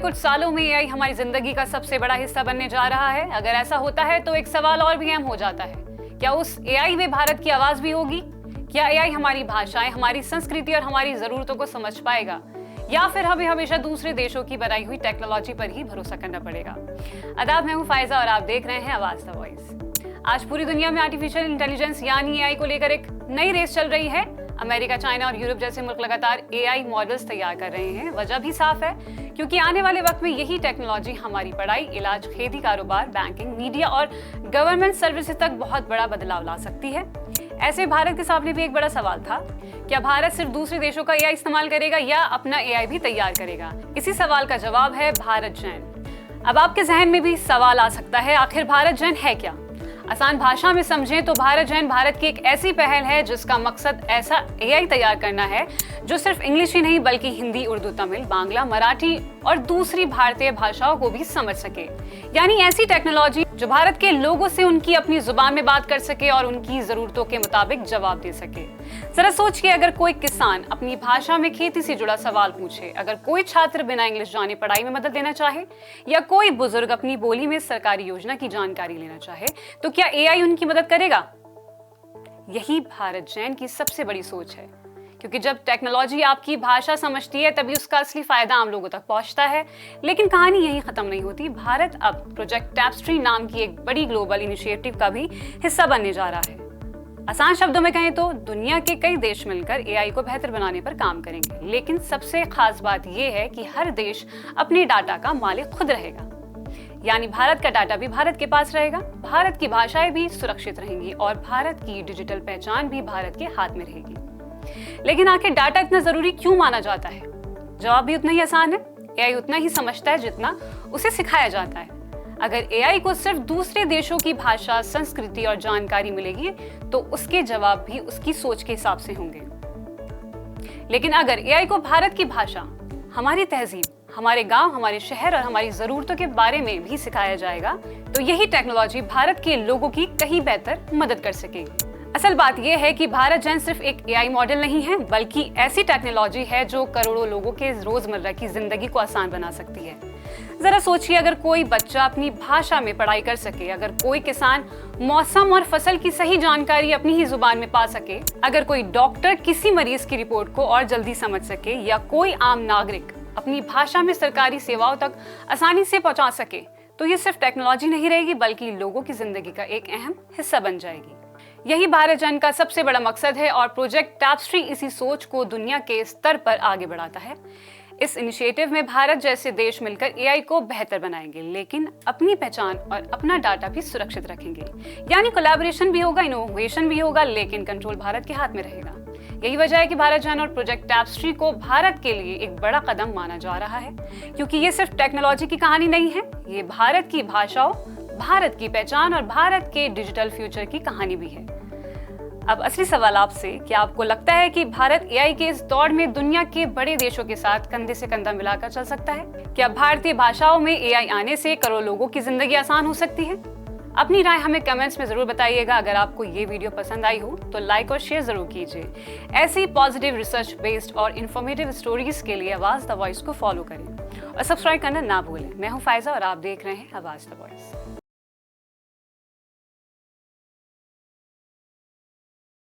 कुछ सालों में एआई हमारी जिंदगी का सबसे बड़ा हिस्सा बनने जा रहा है। अगर ऐसा होता है तो एक सवाल और भी अहम हो जाता है, क्या उस एआई में भारत की आवाज भी होगी? क्या एआई हमारी भाषाएं, हमारी संस्कृति और हमारी जरूरतों को समझ पाएगा, या फिर हमें हमेशा दूसरे देशों की बनाई हुई टेक्नोलॉजी पर ही भरोसा करना पड़ेगा? आदाब, मैं हूं फायजा और आप देख रहे हैं आवाज द वॉइस। आज पूरी दुनिया में आर्टिफिशियल इंटेलिजेंस यानी एआई को लेकर एक नई रेस चल रही है। अमेरिका, चाइना और यूरोप जैसे मुल्क लगातार एआई मॉडल्स तैयार कर रहे हैं। वजह भी साफ है, क्योंकि आने वाले वक्त में यही टेक्नोलॉजी हमारी पढ़ाई, इलाज, खेती, कारोबार, बैंकिंग, मीडिया और गवर्नमेंट सर्विसेज तक बहुत बड़ा बदलाव ला सकती है। ऐसे भारत के सामने भी एक बड़ा सवाल था, क्या भारत सिर्फ दूसरे देशों का एआई इस्तेमाल करेगा या अपना एआई भी तैयार करेगा? इसी सवाल का जवाब है भारत जैन। अब आपके जहन में भी सवाल आ सकता है, आखिर भारत जैन है क्या? आसान भाषा में समझें तो भारत जैन भारत की एक ऐसी पहल है जिसका मकसद ऐसा एआई तैयार करना है जो सिर्फ इंग्लिश ही नहीं बल्कि हिंदी, उर्दू, तमिल, बांग्ला, मराठी और दूसरी भारतीय भाषाओं को भी समझ सके। यानी ऐसी टेक्नोलॉजी जो भारत के लोगों से उनकी अपनी जुबान में बात कर सके और उनकी जरूरतों के मुताबिक जवाब दे सके। जरा सोचिए, अगर कोई किसान अपनी भाषा में खेती से जुड़ा सवाल पूछे, अगर कोई छात्र बिना इंग्लिश जाने पढ़ाई में मदद लेना चाहे, या कोई बुजुर्ग अपनी बोली में सरकारी योजना की जानकारी लेना चाहे, तो क्या एआई उनकी मदद करेगा? यही भारत जैन की सबसे बड़ी सोच है, क्योंकि जब टेक्नोलॉजी आपकी भाषा समझती है तभी उसका असली फायदा आम लोगों तक पहुंचता है। लेकिन कहानी यहीं खत्म नहीं होती। भारत अब प्रोजेक्ट टैपेस्ट्री नाम की एक बड़ी ग्लोबल इनिशिएटिव का भी हिस्सा बनने जा रहा है। आसान शब्दों में कहें तो दुनिया के कई देश मिलकर एआई को बेहतर बनाने पर काम करेंगे। लेकिन सबसे खास बात यह है कि हर देश अपने डाटा का मालिक खुद रहेगा। यानी भारत का डाटा भी भारत के पास रहेगा, भारत की भाषाएं भी सुरक्षित रहेंगी और भारत की डिजिटल पहचान भी भारत के हाथ में रहेगी। लेकिन आखिर डाटा इतना जरूरी क्यों माना जाता है? जवाब भी उतना ही आसान है। एआई उतना ही समझता है जितना उसे सिखाया जाता है। अगर एआई को सिर्फ दूसरे देशों की भाषा, संस्कृति और जानकारी मिलेगी तो उसके जवाब भी उसकी सोच के हिसाब से होंगे। लेकिन अगर एआई को भारत की भाषा, हमारी तहजीब, हमारे गांव, हमारे शहर और हमारी जरूरतों के बारे में भी सिखाया जाएगा तो यही टेक्नोलॉजी भारत के लोगों की कहीं बेहतर मदद कर सकेगी। असल बात यह है कि भारत जैन सिर्फ एक एआई मॉडल नहीं है, बल्कि ऐसी टेक्नोलॉजी है जो करोड़ों लोगों के रोजमर्रा की जिंदगी को आसान बना सकती है। जरा सोचिए, अगर कोई बच्चा अपनी भाषा में पढ़ाई कर सके, अगर कोई किसान मौसम और फसल की सही जानकारी अपनी ही जुबान में पा सके, अगर कोई डॉक्टर किसी मरीज की रिपोर्ट को और जल्दी समझ सके, या कोई आम नागरिक अपनी भाषा में सरकारी सेवाओं तक आसानी से पहुंचा सके, तो ये सिर्फ टेक्नोलॉजी नहीं रहेगी बल्कि लोगों की जिंदगी का एक अहम हिस्सा बन जाएगी। यही भारत जैन का सबसे बड़ा मकसद है और प्रोजेक्ट टैपेस्ट्री इसी सोच को दुनिया के स्तर पर आगे बढ़ाता है। इस इनिशिएटिव में भारत जैसे देश मिलकर एआई को बेहतर बनाएंगे, लेकिन अपनी पहचान और अपना डाटा भी सुरक्षित रखेंगे। यानी कोलैबोरेशन भी होगा, इनोवेशन भी होगा, लेकिन कंट्रोल भारत के हाथ में रहेगा। यही वजह है कि भारत जैन और प्रोजेक्ट टैपेस्ट्री को भारत के लिए एक बड़ा कदम माना जा रहा है, क्योंकि ये सिर्फ टेक्नोलॉजी की कहानी नहीं है, ये भारत की भाषाओं, भारत की पहचान और भारत के डिजिटल फ्यूचर की कहानी भी है। अब असली सवाल आपसे, क्या आपको लगता है कि भारत एआई के इस दौड़ में दुनिया के बड़े देशों के साथ कंधे से कंधा मिलाकर चल सकता है? क्या भारतीय भाषाओं में एआई आने से करोड़ों लोगों की जिंदगी आसान हो सकती है? अपनी राय हमें कमेंट्स में जरूर बताइएगा। अगर आपको ये वीडियो पसंद आई हो तो लाइक और शेयर जरूर कीजिए। ऐसी पॉजिटिव, रिसर्च बेस्ड और इन्फॉर्मेटिव स्टोरीज के लिए आवाज द वॉइस को फॉलो करें और सब्सक्राइब करना ना भूलें। मैं हूं फायजा और आप देख रहे हैं आवाज द वॉइस।